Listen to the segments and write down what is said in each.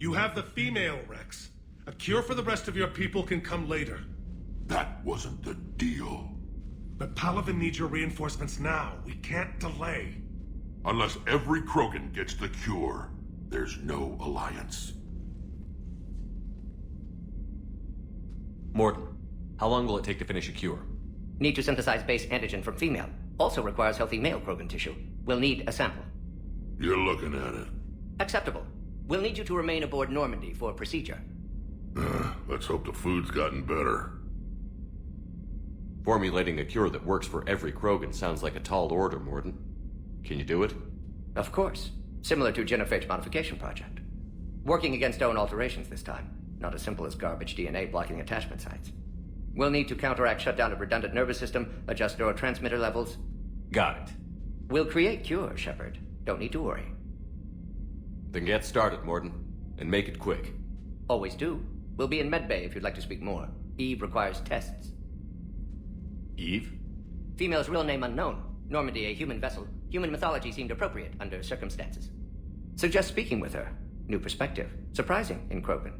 You have the female, Rex. A cure for the rest of your people can come later. That wasn't the deal. But Palaven needs your reinforcements now. We can't delay. Unless every Krogan gets the cure, there's no alliance. Morton, how long will it take to finish a cure? Need to synthesize base antigen from female. Also requires healthy male Krogan tissue. We'll need a sample. You're looking at it. Acceptable. We'll need you to remain aboard Normandy for procedure. Let's hope the food's gotten better. Formulating a cure that works for every Krogan sounds like a tall order, Morton. Can you do it? Of course. Similar to Genophage modification project. Working against own alterations this time. Not as simple as garbage DNA blocking attachment sites. We'll need to counteract shutdown of redundant nervous system, adjust neurotransmitter levels. Got it. We'll create cure, Shepard. Don't need to worry. Then get started, Morton. And make it quick. Always do. We'll be in medbay if you'd like to speak more. Eve requires tests. Eve? Female's real name unknown. Normandy a human vessel. Human mythology seemed appropriate under circumstances. Suggest speaking with her. New perspective. Surprising in Krogan.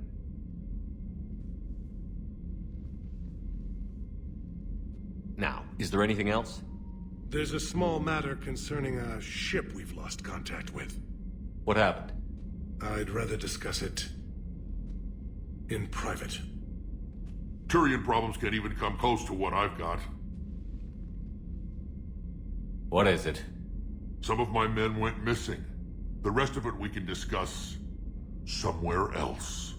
Now, is there anything else? There's a small matter concerning a ship we've lost contact with. What happened? I'd rather discuss it in private. Turian problems can't even come close to what I've got. What is it? Some of my men went missing. The rest of it we can discuss somewhere else.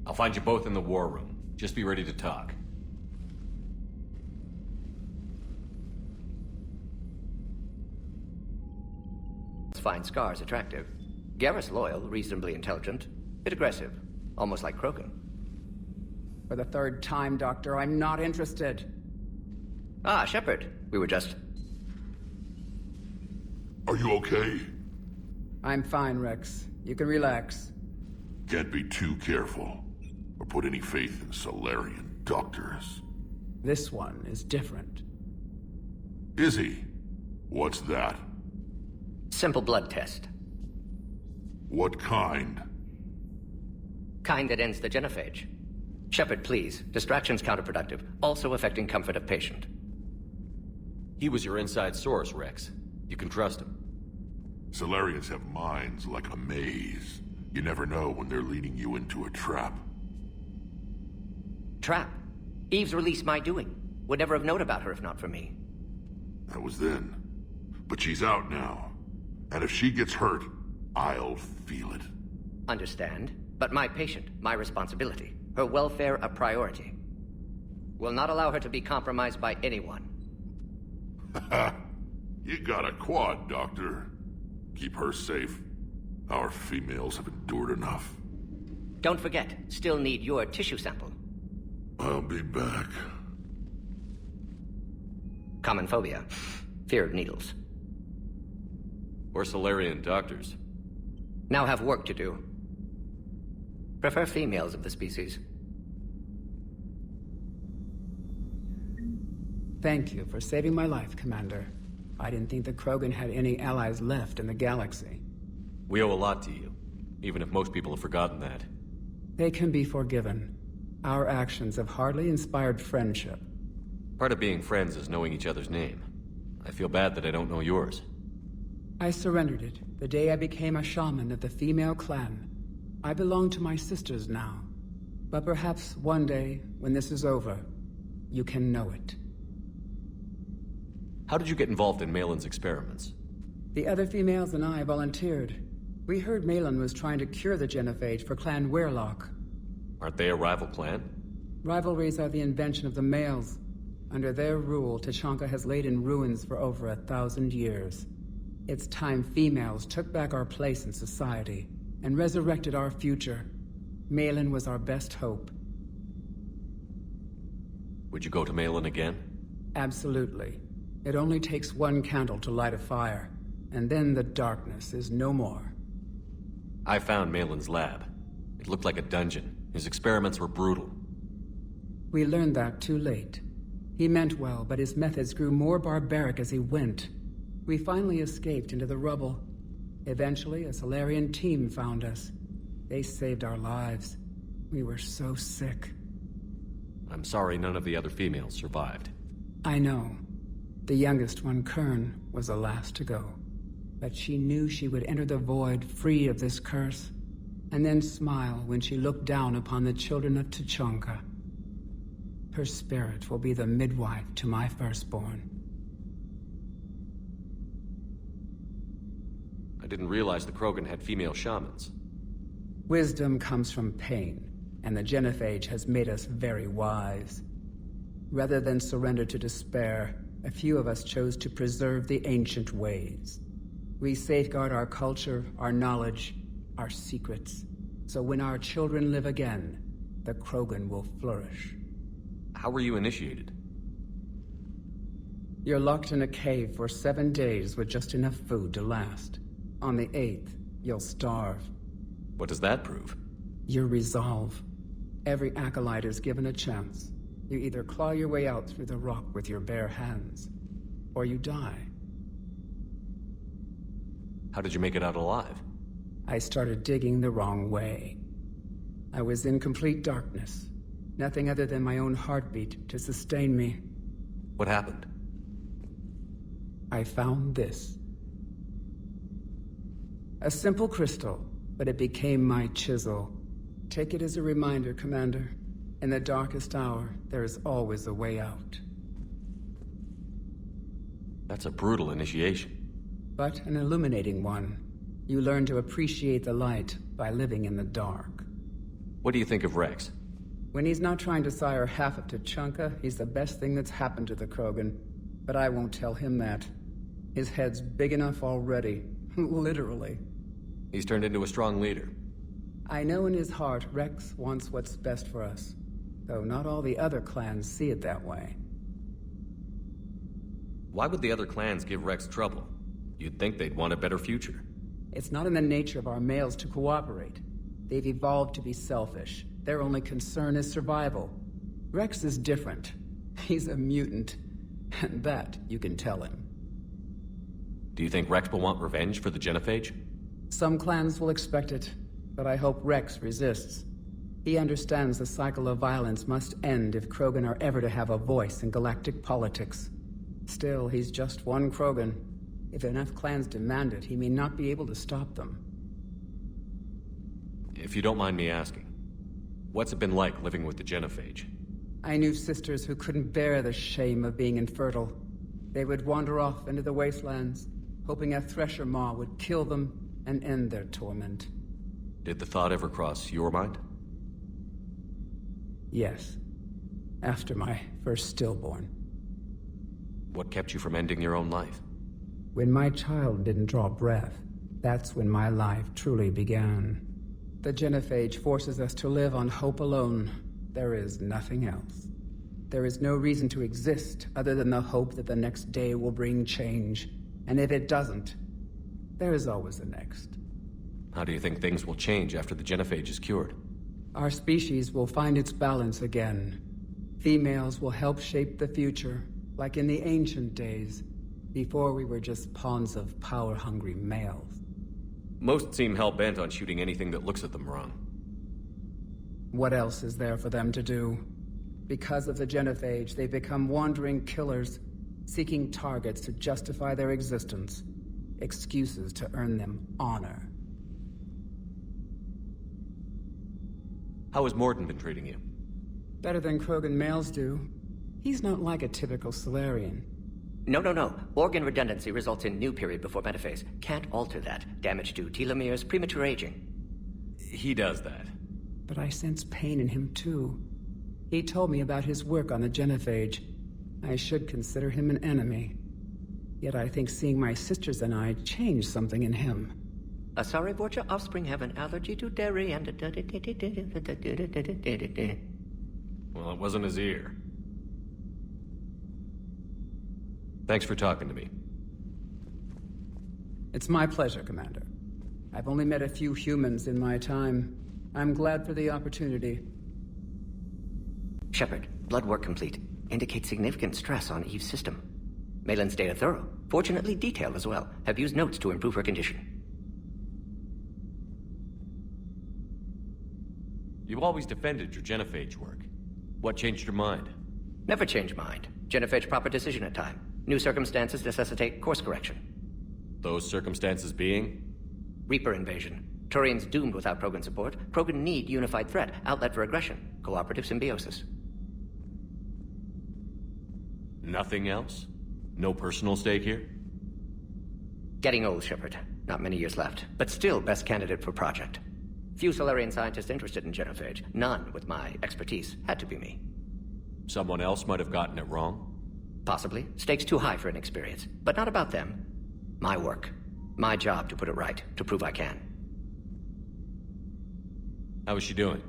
I'll find you both in the war room. Just be ready to talk. Fine scars attractive. Garrus loyal, reasonably intelligent. Bit aggressive. Almost like Krogan. For the third time, Doctor, I'm not interested. Ah, Shepard. We were just... Are you okay? I'm fine, Rex. You can relax. Can't be too careful, or put any faith in Solarian doctors. This one is different. Is he? What's that? Simple blood test. What kind? Kind that ends the genophage. Shepard, please. Distraction's counterproductive. Also affecting comfort of patient. He was your inside source, Rex. You can trust him. Solarians have minds like a maze. You never know when they're leading you into a trap. Trap? Eve's release my doing. Would never have known about her if not for me. That was then. But she's out now. And if she gets hurt, I'll feel it. Understand. But my patient, my responsibility. Her welfare a priority. Will not allow her to be compromised by anyone. You got a quad, Doctor. Keep her safe. Our females have endured enough. Don't forget, still need your tissue sample. I'll be back. Common phobia. Fear of needles. Or Solarian doctors. Now have work to do. Prefer females of the species. Thank you for saving my life, Commander. I didn't think the Krogan had any allies left in the galaxy. We owe a lot to you, even if most people have forgotten that. They can be forgiven. Our actions have hardly inspired friendship. Part of being friends is knowing each other's name. I feel bad that I don't know yours. I surrendered it the day I became a shaman of the female clan. I belong to my sisters now. But perhaps one day, when this is over, you can know it. How did you get involved in Malin's experiments? The other females and I volunteered. We heard Malin was trying to cure the genophage for Clan Weirlock. Aren't they a rival clan? Rivalries are the invention of the males. Under their rule, Tachanka has laid in ruins for over 1,000 years. It's time females took back our place in society and resurrected our future. Malin was our best hope. Would you go to Malin again? Absolutely. It only takes one candle to light a fire, and then the darkness is no more. I found Malin's lab. It looked like a dungeon. His experiments were brutal. We learned that too late. He meant well, but his methods grew more barbaric as he went. We finally escaped into the rubble. Eventually, a Solarian team found us. They saved our lives. We were so sick. I'm sorry none of the other females survived. I know. The youngest one, Kern, was the last to go. But she knew she would enter the void free of this curse, and then smile when she looked down upon the children of Tuchanka. Her spirit will be the midwife to my firstborn. I didn't realize the Krogan had female shamans. Wisdom comes from pain, and the genophage has made us very wise. Rather than surrender to despair, a few of us chose to preserve the ancient ways. We safeguard our culture, our knowledge, our secrets. So when our children live again, the Krogan will flourish. How were you initiated? You're locked in a cave for 7 days with just enough food to last. On the 8th, you'll starve. What does that prove? Your resolve. Every acolyte is given a chance. You either claw your way out through the rock with your bare hands, or you die. How did you make it out alive? I started digging the wrong way. I was in complete darkness. Nothing other than my own heartbeat to sustain me. What happened? I found this. A simple crystal, but it became my chisel. Take it as a reminder, Commander. In the darkest hour, there is always a way out. That's a brutal initiation. But an illuminating one. You learn to appreciate the light by living in the dark. What do you think of Rex? When he's not trying to sire half of Tuchanka, he's the best thing that's happened to the Krogan. But I won't tell him that. His head's big enough already. Literally. He's turned into a strong leader. I know in his heart Rex wants what's best for us. Though not all the other clans see it that way. Why would the other clans give Rex trouble? You'd think they'd want a better future. It's not in the nature of our males to cooperate. They've evolved to be selfish. Their only concern is survival. Rex is different. He's a mutant. And that you can tell him. Do you think Rex will want revenge for the genophage? Some clans will expect it, but I hope Rex resists. He understands the cycle of violence must end if Krogan are ever to have a voice in galactic politics. Still, he's just one Krogan. If enough clans demand it, he may not be able to stop them. If you don't mind me asking, what's it been like living with the genophage? I knew sisters who couldn't bear the shame of being infertile. They would wander off into the wastelands, hoping a thresher maw would kill them and end their torment. Did the thought ever cross your mind? Yes. After my first stillborn. What kept you from ending your own life? When my child didn't draw breath, that's when my life truly began. The genophage forces us to live on hope alone. There is nothing else. There is no reason to exist other than the hope that the next day will bring change. And if it doesn't, there is always the next. How do you think things will change after the genophage is cured? Our species will find its balance again. Females will help shape the future, like in the ancient days, before we were just pawns of power-hungry males. Most seem hell-bent on shooting anything that looks at them wrong. What else is there for them to do? Because of the genophage, they become wandering killers, seeking targets to justify their existence, excuses to earn them honor. How has Morden been treating you? Better than Krogan males do. He's not like a typical Solarian. No. Organ redundancy results in new period before metaphase. Can't alter that. Damage to telomeres, premature aging. He does that. But I sense pain in him too. He told me about his work on the genophage. I should consider him an enemy. Yet I think seeing my sisters and I changed something in him. Sorry, both your offspring have an allergy to dairy and... Well, it wasn't his ear. Thanks for talking to me. It's my pleasure, Commander. I've only met a few humans in my time. I'm glad for the opportunity. Shepard, blood work complete. Indicates significant stress on Eve's system. Malin's data thorough. Fortunately detailed as well. Have used notes to improve her condition. You always defended your genophage work. What changed your mind? Never change mind. Genophage proper decision at time. New circumstances necessitate course correction. Those circumstances being? Reaper invasion. Turians doomed without Krogan support. Krogan need unified threat, outlet for aggression, cooperative symbiosis. Nothing else? No personal stake here? Getting old, Shepard. Not many years left, but still best candidate for project. Few Solarian scientists interested in genophage. None with my expertise. Had to be me. Someone else might have gotten it wrong? Possibly. Stakes too high for inexperience. But not about them. My work. My job to put it right, to prove I can. How is she doing?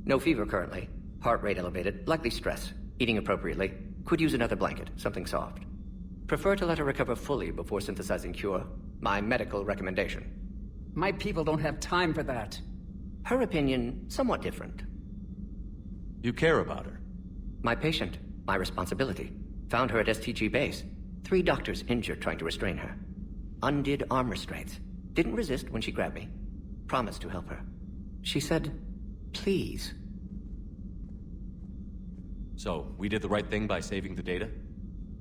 No fever currently. Heart rate elevated, likely stress. Eating appropriately. Could use another blanket, something soft. Prefer to let her recover fully before synthesizing cure. My medical recommendation. My people don't have time for that. Her opinion, somewhat different. You care about her? My patient, my responsibility. Found her at STG base. 3 doctors injured trying to restrain her. Undid arm restraints. Didn't resist when she grabbed me. Promised to help her. She said, please. So, we did the right thing by saving the data?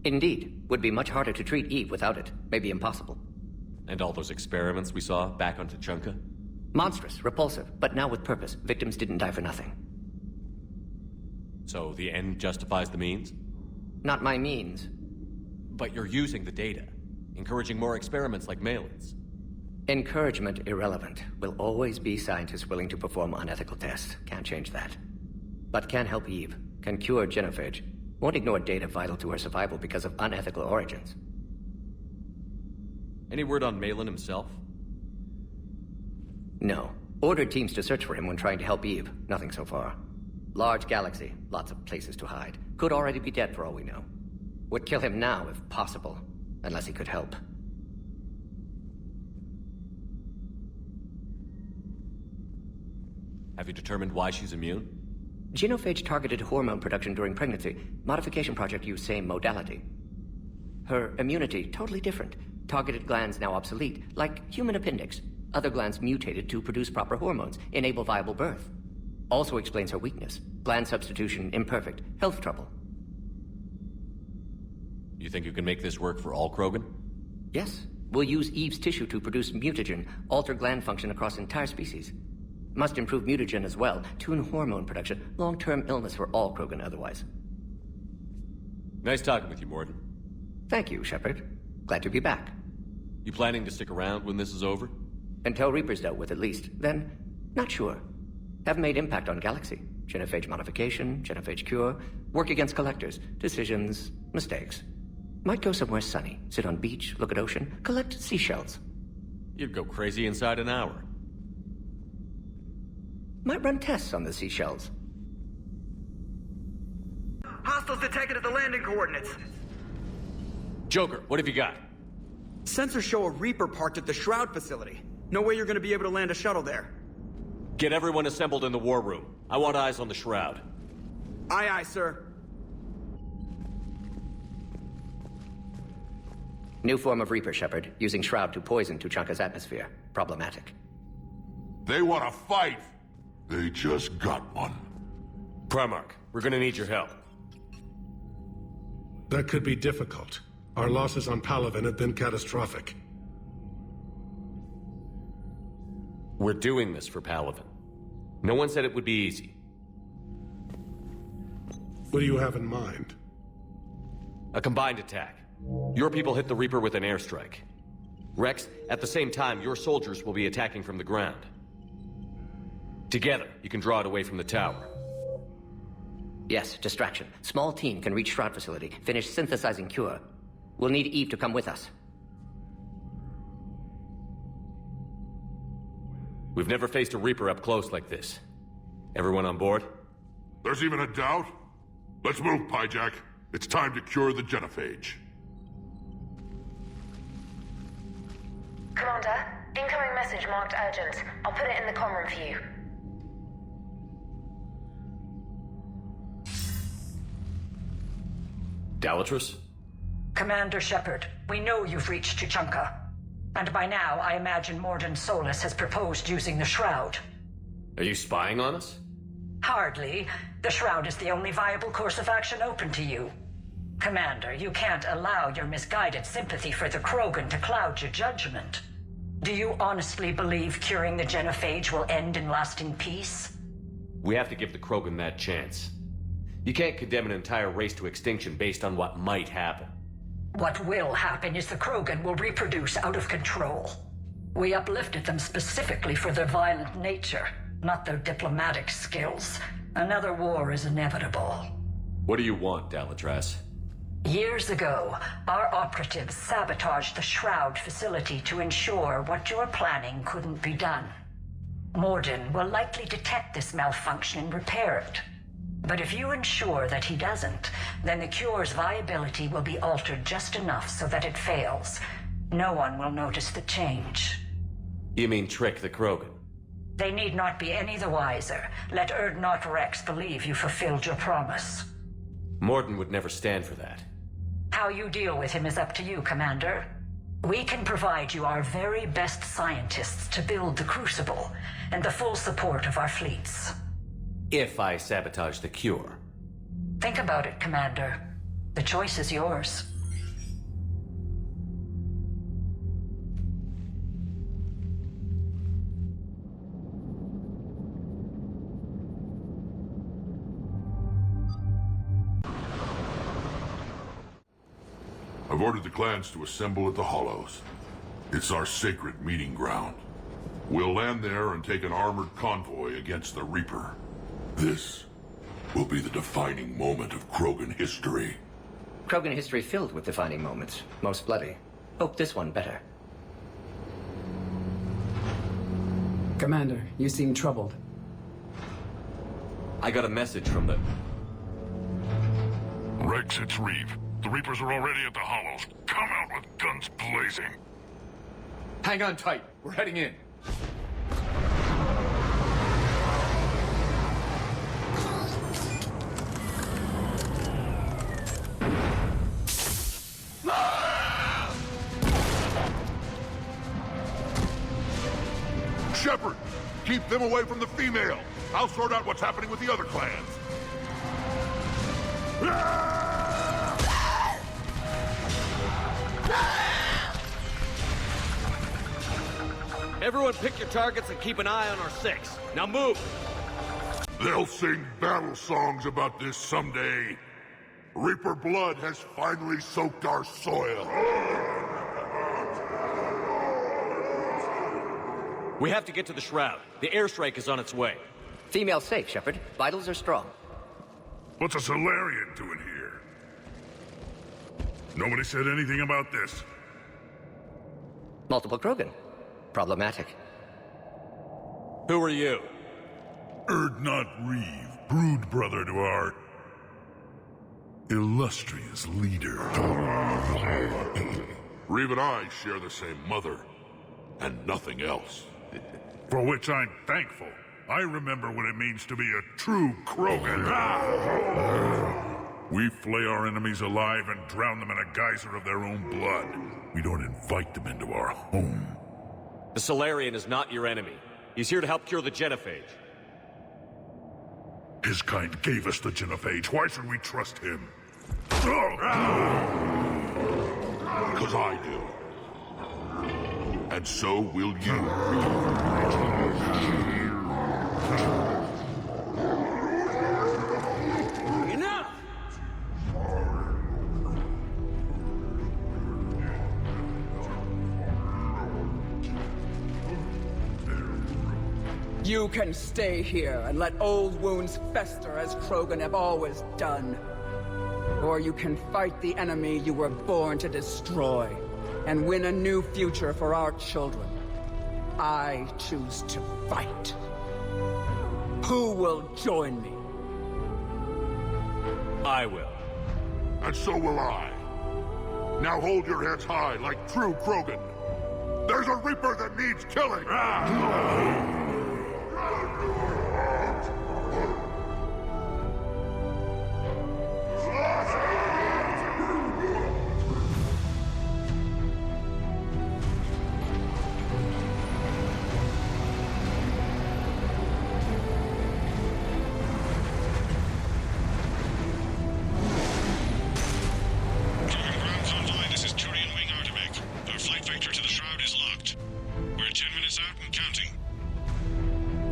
Indeed. Would be much harder to treat Eve without it. Maybe impossible. And all those experiments we saw back on Tuchanka? Monstrous, repulsive, but now with purpose. Victims didn't die for nothing. So, the end justifies the means? Not my means. But you're using the data, encouraging more experiments like Malin's. Encouragement irrelevant. Will always be scientists willing to perform unethical tests. Can't change that. But can help Eve. Can cure genophage. Won't ignore data vital to her survival because of unethical origins. Any word on Malin himself? No. Ordered teams to search for him when trying to help Eve. Nothing so far. Large galaxy. Lots of places to hide. Could already be dead for all we know. Would kill him now if possible. Unless he could help. Have you determined why she's immune? Genophage targeted hormone production during pregnancy. Modification project used same modality. Her immunity, totally different. Targeted glands now obsolete, like human appendix. Other glands mutated to produce proper hormones, enable viable birth. Also explains her weakness. Gland substitution imperfect. Health trouble. You think you can make this work for all Krogan? Yes. We'll use Eve's tissue to produce mutagen, alter gland function across entire species. Must improve mutagen as well, tune hormone production, long-term illness for all Krogan otherwise. Nice talking with you, Morden. Thank you, Shepard. Glad to be back. You planning to stick around when this is over? Until Reaper's dealt with, at least. Then, not sure. Have made impact on Galaxy. Genophage modification, genophage cure, work against collectors, decisions, mistakes. Might go somewhere sunny, sit on beach, look at ocean, collect seashells. You'd go crazy inside an hour. Might run tests on the seashells. Hostiles detected at the landing coordinates. Joker, what have you got? Sensors show a Reaper parked at the Shroud facility. No way you're gonna be able to land a shuttle there. Get everyone assembled in the war room. I want eyes on the Shroud. Aye, aye, sir. New form of Reaper, Shepard, using Shroud to poison Tuchanka's atmosphere. Problematic. They want to fight. They just got one. Primarch, we're gonna need your help. That could be difficult. Our losses on Palaven have been catastrophic. We're doing this for Palaven. No one said it would be easy. What do you have in mind? A combined attack. Your people hit the Reaper with an airstrike. Rex, at the same time, your soldiers will be attacking from the ground. Together, you can draw it away from the tower. Yes, distraction. Small team can reach Shroud facility, finish synthesizing cure. We'll need Eve to come with us. We've never faced a Reaper up close like this. Everyone on board? There's even a doubt? Let's move, Pyjack. It's time to cure the genophage. Commander, incoming message marked urgent. I'll put it in the comm room for you. Dalatrus? Commander Shepard, we know you've reached Tuchanka. And by now, I imagine Morden Solus has proposed using the Shroud. Are you spying on us? Hardly. The Shroud is the only viable course of action open to you. Commander, you can't allow your misguided sympathy for the Krogan to cloud your judgment. Do you honestly believe curing the genophage will end in lasting peace? We have to give the Krogan that chance. You can't condemn an entire race to extinction based on what might happen. What will happen is the Krogan will reproduce out of control. We uplifted them specifically for their violent nature, not their diplomatic skills. Another war is inevitable. What do you want, Dalatras? Years ago, our operatives sabotaged the Shroud facility to ensure what you're planning couldn't be done. Morden will likely detect this malfunction and repair it. But if you ensure that he doesn't, then the cure's viability will be altered just enough so that it fails. No one will notice the change. You mean trick the Krogan? They need not be any the wiser. Let Urdnot Rex believe you fulfilled your promise. Morden would never stand for that. How you deal with him is up to you, Commander. We can provide you our very best scientists to build the Crucible, and the full support of our fleets. If I sabotage the cure. Think about it, Commander. The choice is yours. I've ordered the clans to assemble at the Hollows. It's our sacred meeting ground. We'll land there and take an armored convoy against the Reaper. This will be the defining moment of Krogan history. Krogan history filled with defining moments, most bloody. Hope this one better. Commander, you seem troubled. I got a message from the... Rex, it's Reeve. The Reapers are already at the Hollows. Come out with guns blazing. Hang on tight. We're heading in. Shepard, keep them away from the female. I'll sort out what's happening with the other clans. Everyone pick your targets and keep an eye on our six. Now move! They'll sing battle songs about this someday. Reaper blood has finally soaked our soil. We have to get to the Shroud. The airstrike is on its way. Female safe, Shepard. Vitals are strong. What's a Solarian doing here? Nobody said anything about this. Multiple Krogan. Problematic. Who are you? Urdnot Reeve, brood brother to our illustrious leader. Reeve and I share the same mother, and nothing else. For which I'm thankful. I remember what it means to be a true Krogan. We flay our enemies alive and drown them in a geyser of their own blood. We don't invite them into our home. The Solarian is not your enemy. He's here to help cure the genophage. His kind gave us the genophage. Why should we trust him? Because I do. And so will you. Enough! You can stay here and let old wounds fester as Krogan have always done. Or you can fight the enemy you were born to destroy and win a new future for our children. I choose to fight. Who will join me? I will. And so will I. Now hold your heads high like true Krogan. There's a Reaper that needs killing!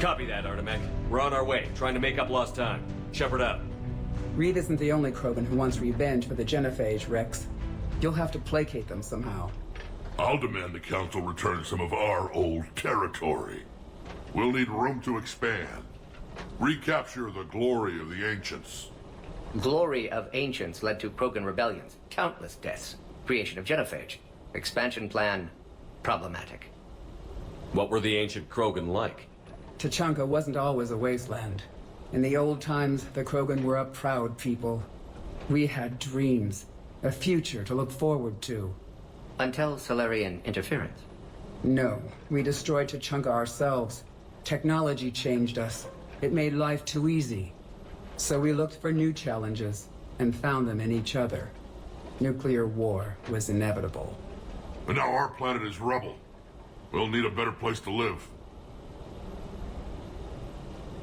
Copy that, Artemek. We're on our way, trying to make up lost time. Shepard out. Reed isn't the only Krogan who wants revenge for the Genophage, Rex. You'll have to placate them somehow. I'll demand the Council return some of our old territory. We'll need room to expand. Recapture the glory of the Ancients. Glory of Ancients led to Krogan rebellions, countless deaths, creation of Genophage. Expansion plan, problematic. What were the ancient Krogan like? Tachanka wasn't always a wasteland. In the old times, the Krogan were a proud people. We had dreams, a future to look forward to. Until Solarian interference. No, we destroyed Tachanka ourselves. Technology changed us. It made life too easy. So we looked for new challenges, and found them in each other. Nuclear war was inevitable. And now our planet is rubble. We'll need a better place to live.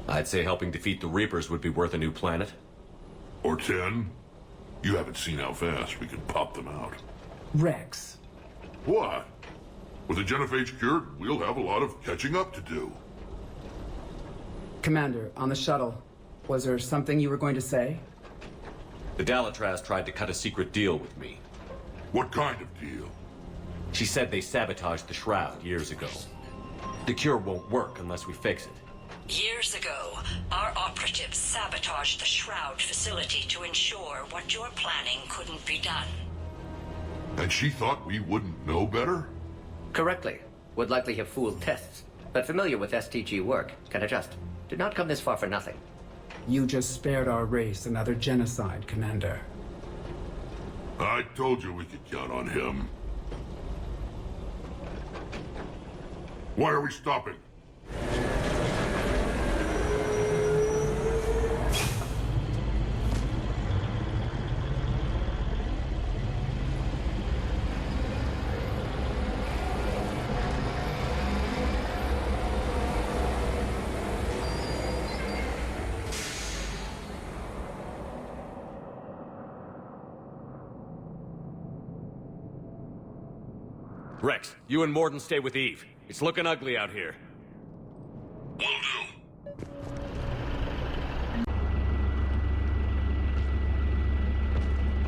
I'd say helping defeat the Reapers would be worth a new planet. Or 10. You haven't seen how fast we can pop them out. Rex. What? With the Genophage cured, we'll have a lot of catching up to do. Commander, on the shuttle, was there something you were going to say? The Dalatraz tried to cut a secret deal with me. What kind of deal? She said they sabotaged the Shroud years ago. The cure won't work unless we fix it. Years ago, our operatives sabotaged the Shroud facility to ensure what you're planning couldn't be done. And she thought we wouldn't know better? Correctly. Would likely have fooled tests. But familiar with STG work, can adjust. Did not come this far for nothing. You just spared our race another genocide, Commander. I told you we could count on him. Why are we stopping? Rex, you and Morden stay with Eve. It's looking ugly out here. Will do.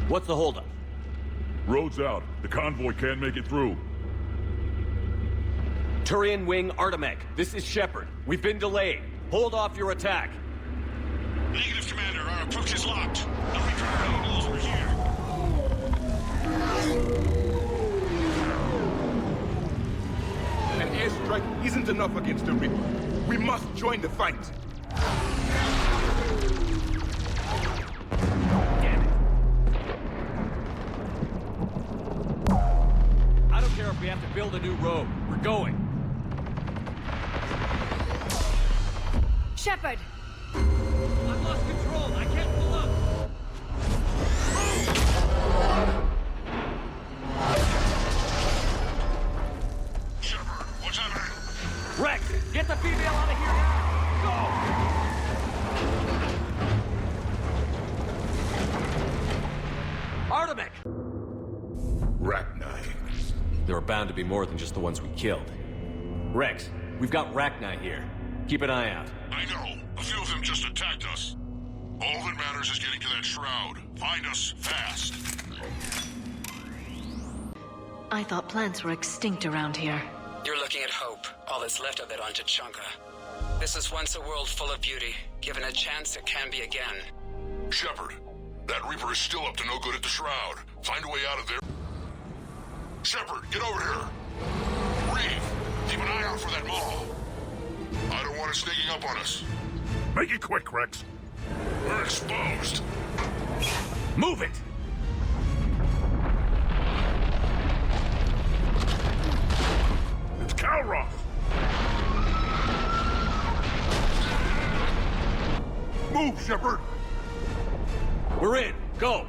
What's the holdup? Road's out. The convoy can't make it through. Turian Wing Artemek, this is Shepard. We've been delayed. Hold off your attack. Negative, Commander. Our approach is locked. The Reaper already knows we're here. An airstrike isn't enough against the Reaper. We must join the fight. Damn it. I don't care if we have to build a new road. We're going. Shepard! I've lost control. I can't pull up. Shepard, what's happening? Rex, get the female out of here now! Go! Artemek! Rachni. There are bound to be more than just the ones we killed. Rex, we've got Rachni here. Keep an eye out. I know. A few of them just attacked us. All that matters is getting to that shroud. Find us fast. I thought plants were extinct around here. You're looking at hope, all that's left of it on Tachanka. This was once a world full of beauty. Given a chance, it can be again. Shepard, that Reaper is still up to no good at the shroud. Find a way out of there. Shepard, get over here. Reeve, keep an eye out for that mall. I don't want it sneaking up on us. Make it quick, Rex. We're exposed. Move it! It's Kalroth! Move, Shepard! We're in. Go!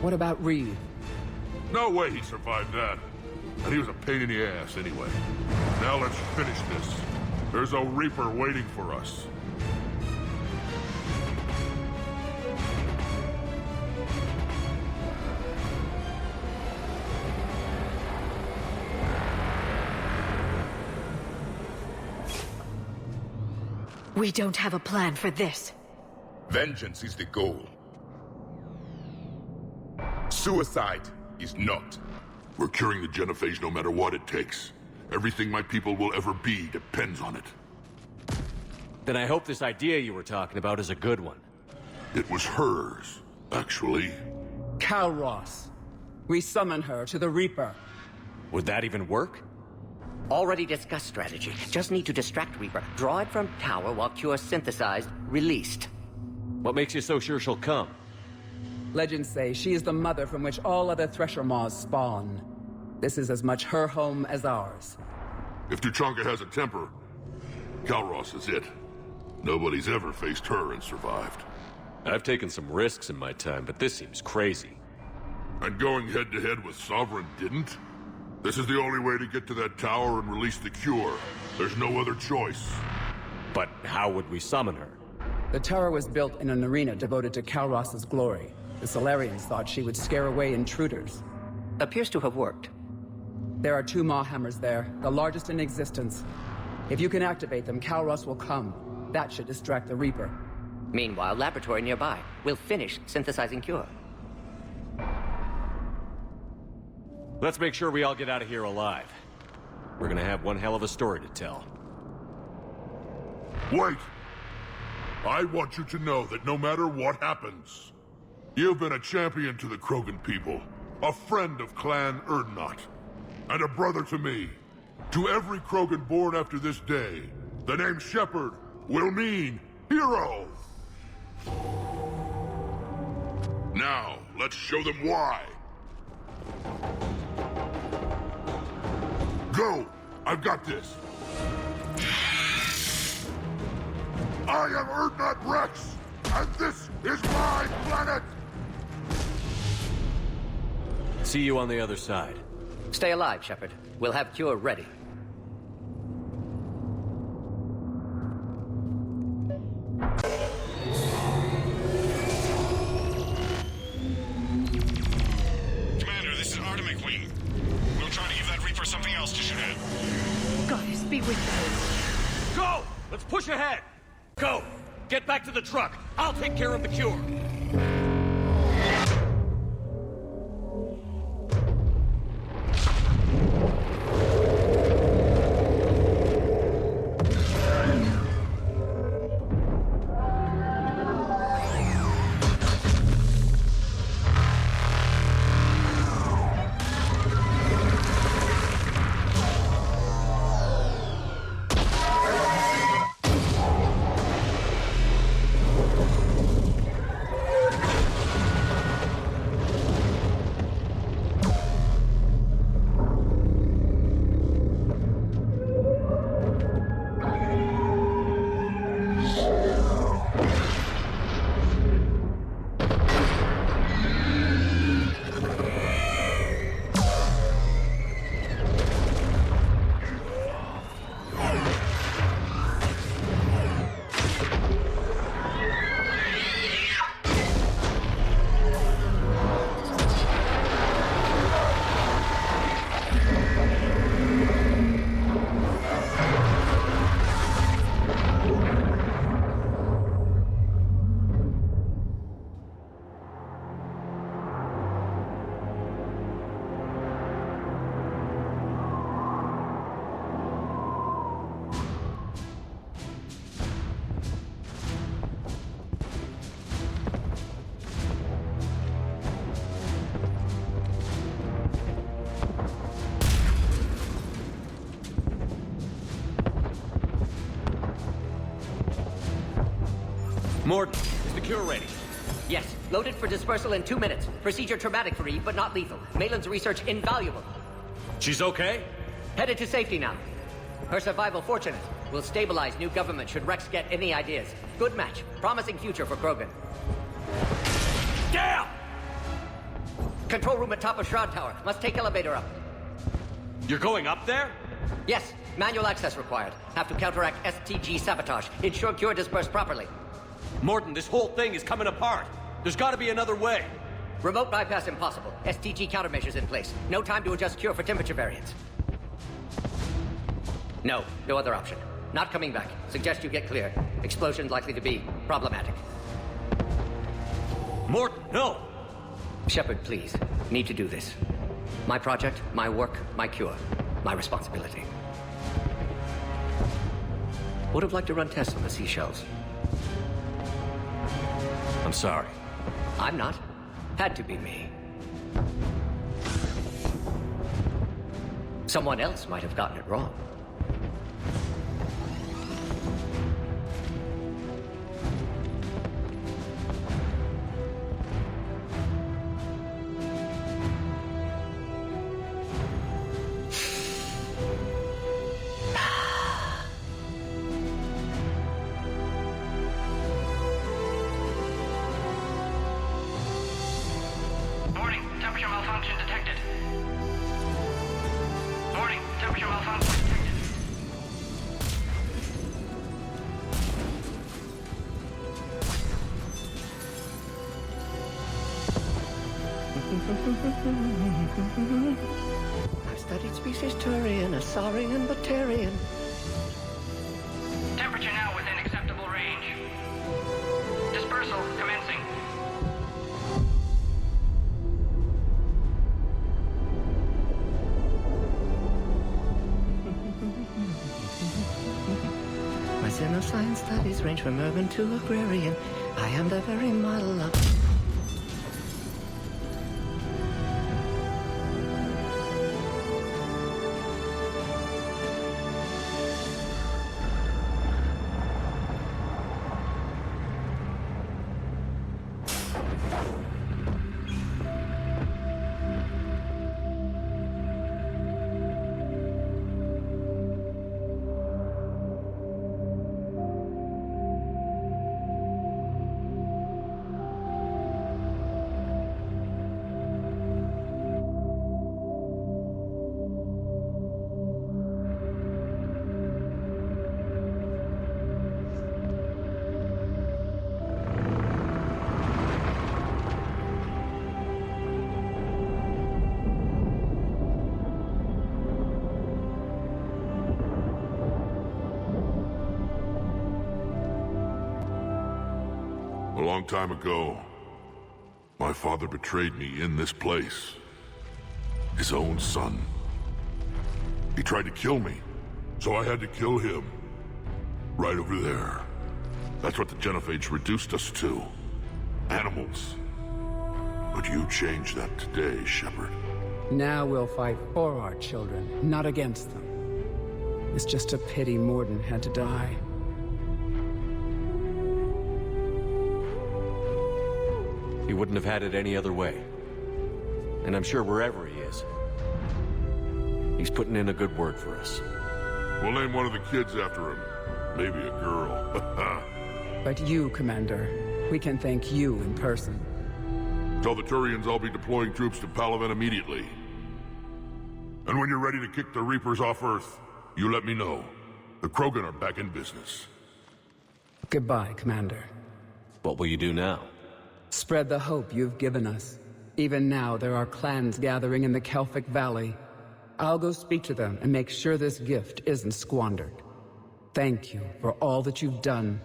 What about Reed? No way he survived that. And he was a pain in the ass anyway. Now let's finish this. There's a Reaper waiting for us. We don't have a plan for this. Vengeance is the goal. Suicide is not. We're curing the genophage no matter what it takes. Everything my people will ever be depends on it. Then I hope this idea you were talking about is a good one. It was hers, actually. Kalros. We summon her to the Reaper. Would that even work? Already discussed strategy. Just need to distract Reaper. Draw it from tower while Cure synthesized, released. What makes you so sure she'll come? Legends say she is the mother from which all other Thresher Maws spawn. This is as much her home as ours. If Tuchanka has a temper, Kalros is it. Nobody's ever faced her and survived. I've taken some risks in my time, but this seems crazy. And going head-to-head with Sovereign didn't? This is the only way to get to that tower and release the cure. There's no other choice. But how would we summon her? The tower was built in an arena devoted to Kalros's glory. The Solarians thought she would scare away intruders. Appears to have worked. There are 2 Maw hammers there, the largest in existence. If you can activate them, Kalros will come. That should distract the Reaper. Meanwhile, laboratory nearby. We'll finish synthesizing Cure. Let's make sure we all get out of here alive. We're gonna have one hell of a story to tell. Wait! I want you to know that no matter what happens, you've been a champion to the Krogan people, a friend of Clan Erdnot, and a brother to me. To every Krogan born after this day, the name Shepherd will mean hero! Now, let's show them why. Go! I've got this! I am Erdnot Rex, and this is my planet! See you on the other side. Stay alive, Shepard. We'll have Cure ready. Commander, this is Artemis Wing. We'll try to give that Reaper something else to shoot at. Goddess be with you. Go! Let's push ahead! Go! Get back to the truck! I'll take care of the cure! Morton, is the cure ready? Yes, loaded for dispersal in 2 minutes. Procedure traumatic for Eve, but not lethal. Malin's research invaluable. She's okay? Headed to safety now. Her survival fortunate. Will stabilize new government should Rex get any ideas. Good match. Promising future for Krogan. Damn! Control room at top of Shroud Tower. Must take elevator up. You're going up there? Yes, manual access required. Have to counteract STG sabotage. Ensure cure dispersed properly. Morton, this whole thing is coming apart. There's gotta be another way. Remote bypass impossible. STG countermeasures in place. No time to adjust cure for temperature variance. No other option. Not coming back. Suggest you get clear. Explosion likely to be problematic. Morton, no! Shepard, please. Need to do this. My project, my work, my cure. My responsibility. Would have liked to run tests on the seashells. I'm sorry. I'm not. Had to be me. Someone else might have gotten it wrong. Warning, temperature malfunction detected. Warning, temperature malfunction detected. I've studied species Turian, Asaurian, Batarian. Temperature now within acceptable range. Dispersal commencing. My xenoscience studies range from urban to agrarian. I am the very model of... A long time ago, my father betrayed me in this place. His own son. He tried to kill me, so I had to kill him. Right over there. That's what the Genophage reduced us to. Animals. But you changed that today, Shepard. Now we'll fight for our children, not against them. It's just a pity Morden had to die. He wouldn't have had it any other way. And I'm sure wherever he is, he's putting in a good word for us. We'll name one of the kids after him. Maybe a girl. But you, Commander, we can thank you in person. Tell the Turians I'll be deploying troops to Palaven immediately. And when you're ready to kick the Reapers off Earth, you let me know. The Krogan are back in business. Goodbye, Commander. What will you do now? Spread the hope you've given us. Even now, there are clans gathering in the Kelphic Valley. I'll go speak to them and make sure this gift isn't squandered. Thank you for all that you've done.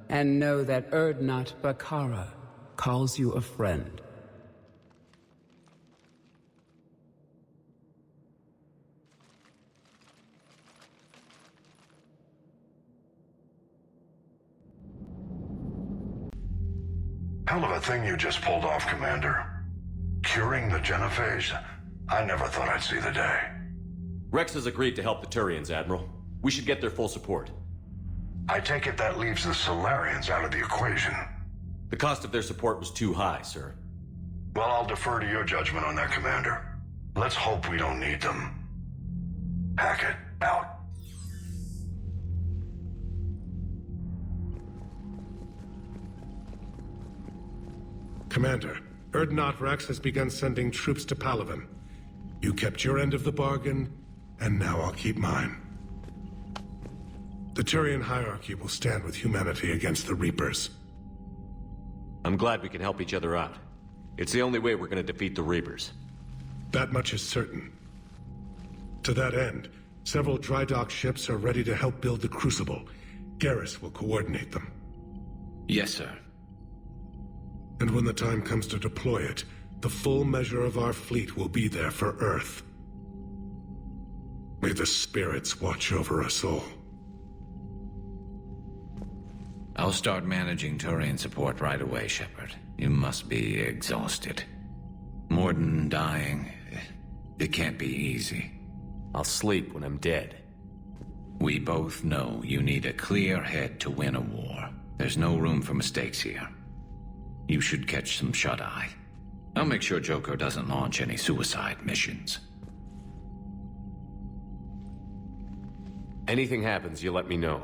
And know that Erdnot Bakara calls you a friend. Hell of a thing you just pulled off, Commander. Curing the Genophage? I never thought I'd see the day. Rex has agreed to help the Turians, Admiral. We should get their full support. I take it that leaves the Solarians out of the equation. The cost of their support was too high, sir. Well, I'll defer to your judgment on that, Commander. Let's hope we don't need them. Hackett, out. Commander, Erdnot Rex has begun sending troops to Palaven. You kept your end of the bargain, and now I'll keep mine. The Turian hierarchy will stand with humanity against the Reapers. I'm glad we can help each other out. It's the only way we're gonna defeat the Reapers. That much is certain. To that end, Several dry dock ships are ready to help build the Crucible. Garrus will coordinate them. Yes, sir. And when the time comes to deploy it, the full measure of our fleet will be there for Earth. May the spirits watch over us all. I'll start managing Turian support right away, Shepard. You must be exhausted. Morden dying, it can't be easy. I'll sleep when I'm dead. We both know you need a clear head to win a war. There's no room for mistakes here. You should catch some shut-eye. I'll make sure Joker doesn't launch any suicide missions. Anything happens, you let me know.